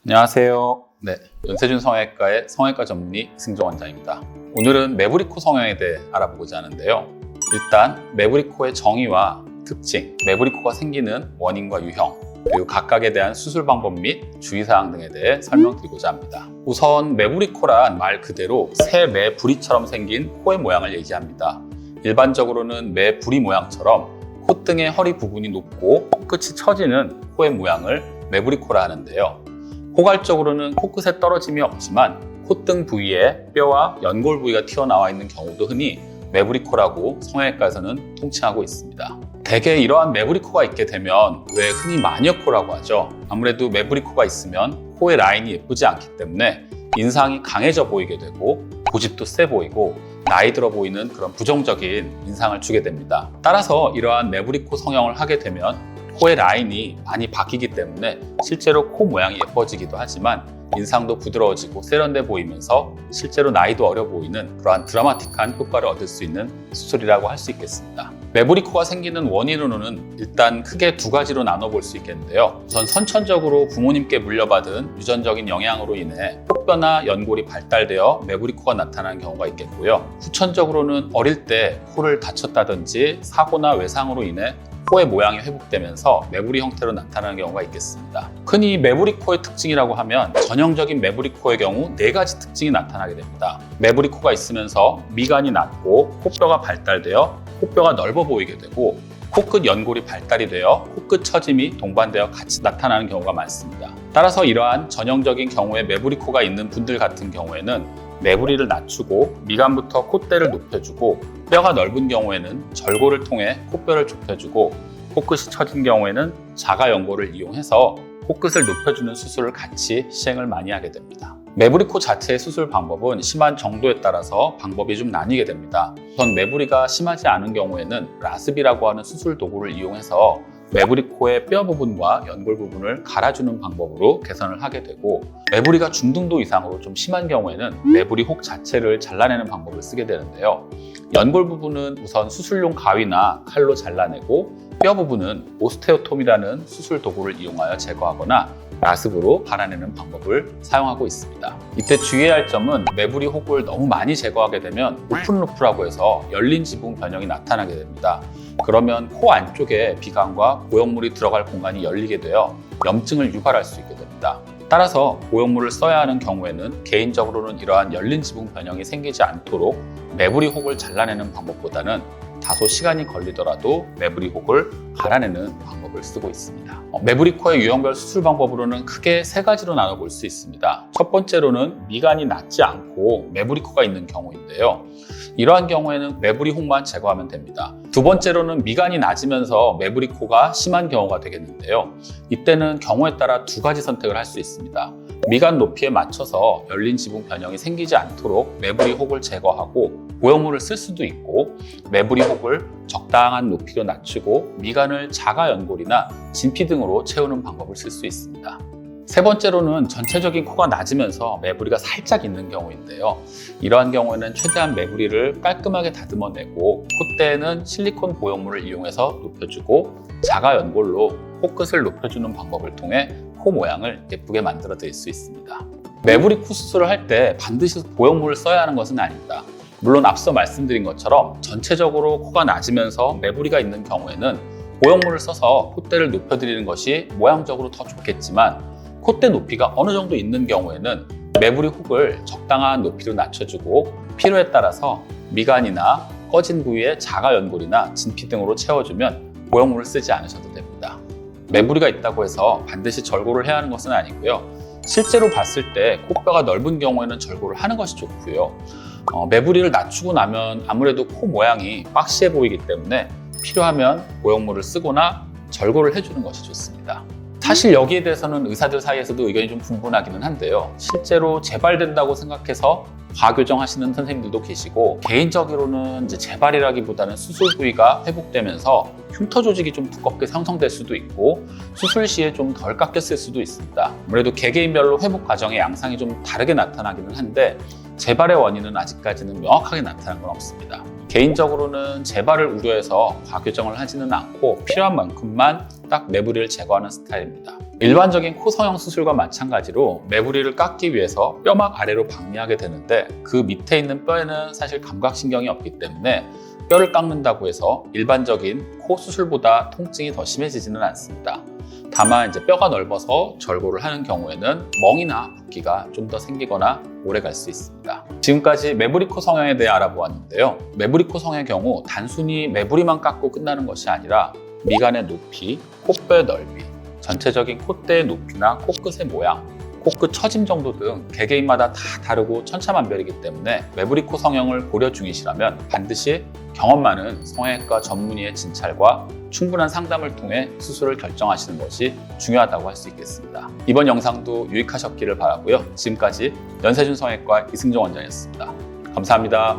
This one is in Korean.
안녕하세요. 연세준 성형외과의 성형외과 전문의 이승종 원장입니다. 오늘은 매부리코 성형에 대해 알아보고자 하는데요. 일단 매부리코의 정의와 특징, 매부리코가 생기는 원인과 유형, 그리고 각각에 대한 수술 방법 및 주의사항 등에 대해 설명드리고자 합니다. 우선 매부리코란 말 그대로 새 매부리처럼 생긴 코의 모양을 얘기합니다. 일반적으로는 매부리 모양처럼 콧등의 허리 부분이 높고 코끝이 처지는 코의 모양을 매부리코라 하는데요. 포괄적으로는 코끝에 떨어짐이 없지만 콧등 부위에 뼈와 연골 부위가 튀어나와 있는 경우도 흔히 매부리코라고 성형외과에서는 통칭하고 있습니다. 대개 이러한 매부리코가 있게 되면 왜 흔히 마녀코라고 하죠. 아무래도 매부리코가 있으면 코의 라인이 예쁘지 않기 때문에 인상이 강해져 보이게 되고 고집도 세 보이고 나이 들어 보이는 그런 부정적인 인상을 주게 됩니다. 따라서 이러한 매부리코 성형을 하게 되면 코의 라인이 많이 바뀌기 때문에 실제로 코 모양이 예뻐지기도 하지만 인상도 부드러워지고 세련돼 보이면서 실제로 나이도 어려 보이는 그러한 드라마틱한 효과를 얻을 수 있는 수술이라고 할 수 있겠습니다. 매부리코가 생기는 원인으로는 일단 크게 두 가지로 나눠볼 수 있겠는데요. 우선 선천적으로 부모님께 물려받은 유전적인 영향으로 인해 코뼈나 연골이 발달되어 매부리코가 나타나는 경우가 있겠고요. 후천적으로는 어릴 때 코를 다쳤다든지 사고나 외상으로 인해 코의 모양이 회복되면서 매부리 형태로 나타나는 경우가 있겠습니다. 흔히 매부리코의 특징이라고 하면 전형적인 매부리코의 경우 4가지 특징이 나타나게 됩니다. 매부리코가 있으면서 미간이 낮고 코뼈가 발달되어 코뼈가 넓어 보이게 되고 코끝 연골이 발달이 되어 코끝 처짐이 동반되어 같이 나타나는 경우가 많습니다. 따라서 이러한 전형적인 경우에 매부리코가 있는 분들 같은 경우에는 매부리를 낮추고 미간부터 콧대를 높여주고 뼈가 넓은 경우에는 절골을 통해 코뼈를 좁혀주고 코끝이 처진 경우에는 자가연골을 이용해서 코끝을 높여주는 수술을 같이 시행을 많이 하게 됩니다. 매부리코 자체의 수술 방법은 심한 정도에 따라서 방법이 좀 나뉘게 됩니다. 우선 매부리가 심하지 않은 경우에는 라습이라고 하는 수술 도구를 이용해서 매부리코의 뼈 부분과 연골 부분을 갈아주는 방법으로 개선을 하게 되고, 매부리가 중등도 이상으로 좀 심한 경우에는 매부리 혹 자체를 잘라내는 방법을 쓰게 되는데요. 연골 부분은 우선 수술용 가위나 칼로 잘라내고 뼈 부분은 오스테오톰이라는 수술 도구를 이용하여 제거하거나 라습으로 갈아내는 방법을 사용하고 있습니다. 이때 주의해야 할 점은 매부리 혹을 너무 많이 제거하게 되면 오픈 루프라고 해서 열린 지붕 변형이 나타나게 됩니다. 그러면 코 안쪽에 비강과 고형물이 들어갈 공간이 열리게 되어 염증을 유발할 수 있게 됩니다. 따라서 고형물을 써야 하는 경우에는 개인적으로는 이러한 열린 지붕 변형이 생기지 않도록 매부리 혹을 잘라내는 방법보다는 다소 시간이 걸리더라도 매부리 혹을 갈아내는 방법을 쓰고 있습니다. 매부리코의 유형별 수술 방법으로는 크게 3가지로 나눠볼 수 있습니다. 첫 번째로는 미간이 낮지 않고 매부리코가 있는 경우인데요. 이러한 경우에는 매부리 혹만 제거하면 됩니다. 두 번째로는 미간이 낮으면서 매부리코가 심한 경우가 되겠는데요. 이때는 경우에 따라 2가지 선택을 할 수 있습니다. 미간 높이에 맞춰서 열린 지붕 변형이 생기지 않도록 매부리 혹을 제거하고 고형물을 쓸 수도 있고, 매부리 혹을 적당한 높이로 낮추고 미간을 자가연골이나 진피 등으로 채우는 방법을 쓸 수 있습니다. 세 번째로는 전체적인 코가 낮으면서 매부리가 살짝 있는 경우인데요. 이러한 경우에는 최대한 매부리를 깔끔하게 다듬어내고 콧대에는 실리콘 고형물을 이용해서 높여주고 자가연골로 코끝을 높여주는 방법을 통해 코 모양을 예쁘게 만들어 드릴 수 있습니다. 매부리 코 수술을 할 때 반드시 고형물을 써야 하는 것은 아닙니다. 물론 앞서 말씀드린 것처럼 전체적으로 코가 낮으면서 매부리가 있는 경우에는 고형물을 써서 콧대를 높여드리는 것이 모양적으로 더 좋겠지만, 콧대 높이가 어느 정도 있는 경우에는 매부리 혹을 적당한 높이로 낮춰주고 필요에 따라서 미간이나 꺼진 부위에 자가연골이나 진피 등으로 채워주면 고형물을 쓰지 않으셔도 됩니다. 매부리가 있다고 해서 반드시 절골을 해야 하는 것은 아니고요. 실제로 봤을 때 코뼈가 넓은 경우에는 절골을 하는 것이 좋고요. 매부리를 낮추고 나면 아무래도 코 모양이 박시해 보이기 때문에 필요하면 고형물을 쓰거나 절골을 해주는 것이 좋습니다. 사실 여기에 대해서는 의사들 사이에서도 의견이 좀 분분하기는 한데요. 실제로 재발된다고 생각해서 과교정하시는 선생님들도 계시고, 개인적으로는 이제 재발이라기보다는 수술 부위가 회복되면서 흉터 조직이 좀 두껍게 형성될 수도 있고 수술 시에 좀 덜 깎였을 수도 있습니다. 아무래도 개개인별로 회복 과정의 양상이 좀 다르게 나타나기는 한데 재발의 원인은 아직까지는 명확하게 나타난 건 없습니다. 개인적으로는 재발을 우려해서 과교정을 하지는 않고 필요한 만큼만 딱 매부리를 제거하는 스타일입니다. 일반적인 코 성형 수술과 마찬가지로 매부리를 깎기 위해서 뼈막 아래로 박리하게 되는데 그 밑에 있는 뼈에는 사실 감각신경이 없기 때문에 뼈를 깎는다고 해서 일반적인 코 수술보다 통증이 더 심해지지는 않습니다. 다만 이제 뼈가 넓어서 절골을 하는 경우에는 멍이나 붓기가 좀 더 생기거나 오래 갈 수 있습니다. 지금까지 매부리 코 성형에 대해 알아보았는데요. 매부리 코 성형의 경우 단순히 매부리만 깎고 끝나는 것이 아니라 미간의 높이, 콧뼈의 넓이, 전체적인 콧대의 높이나 코끝의 모양, 코끝 처짐 정도 등 개개인마다 다 다르고 천차만별이기 때문에 매부리 코 성형을 고려 중이시라면 반드시 경험 많은 성형외과 전문의의 진찰과 충분한 상담을 통해 수술을 결정하시는 것이 중요하다고 할 수 있겠습니다. 이번 영상도 유익하셨기를 바라고요. 지금까지 연세준 성형외과 이승종 원장이었습니다. 감사합니다.